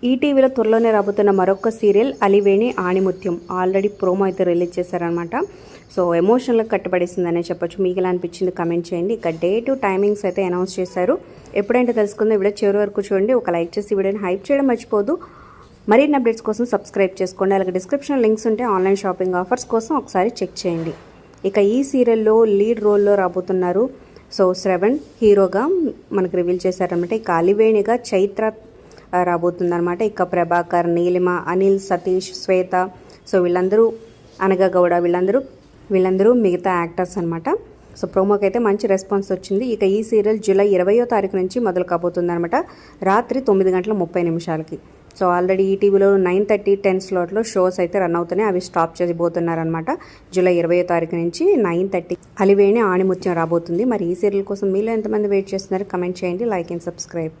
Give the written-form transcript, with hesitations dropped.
ఈటీవీలో త్వరలోనే రాబోతున్న మరొక సీరియల్ అలివేణి ఆణిముత్యం ఆల్రెడీ ప్రోమో అయితే రిలీజ్ చేశారనమాట. సో ఎమోషనల్గా కట్టుబడేసిందనే చెప్పొచ్చు. మీకు ఎలా అనిపించింది కమెంట్ చేయండి. ఇక డేటు టైమింగ్స్ అయితే అనౌన్స్ చేశారు. ఎప్పుడంటే తెలుసుకుందాం. వీడియో చివరి వరకు చూడండి. ఒక లైక్ చేసి వీడియోని హైప్ చేయడం మర్చిపోదు. మరిన్ని అప్డేట్స్ కోసం సబ్స్క్రైబ్ చేసుకోండి. అలాగే డిస్క్రిప్షన్ లింక్స్ ఉంటే ఆన్లైన్ షాపింగ్ ఆఫర్స్ కోసం ఒకసారి చెక్ చేయండి. ఇక ఈ సీరియల్లో లీడ్ రోల్లో రాబోతున్నారు. సో శ్రవణ్ హీరోగా మనకు రివీల్ చేశారనమాట. ఇక అలివేణిగా చైత్ర రాబోతుందన్నమాట. ఇక ప్రభాకర్, నీలిమ, అనిల్, సతీష్, శ్వేత, సో వీళ్ళందరూ, అనగా గౌడ, వీళ్ళందరూ మిగతా యాక్టర్స్ అనమాట. సో ప్రోమోకి అయితే మంచి రెస్పాన్స్ వచ్చింది. ఇక ఈ సీరియల్ జూలై 20వ తారీఖు నుంచి మొదలు కాబోతుందన్నమాట. రాత్రి 9:30 సో ఆల్రెడీ ఈటీవీలో 9:30, 10 స్లాట్లో షోస్ అయితే రన్ అవుతున్నాయి. అవి స్టాప్ చేయబోతున్నారనమాట. జూలై 20వ తారీఖు నుంచి 9:30 అలివేణి ఆణిముత్యం రాబోతుంది. మరి ఈ సీరియల్ కోసం మీలో ఎంతమంది వెయిట్ చేస్తున్నారు కమెంట్ చేయండి. Like and subscribe.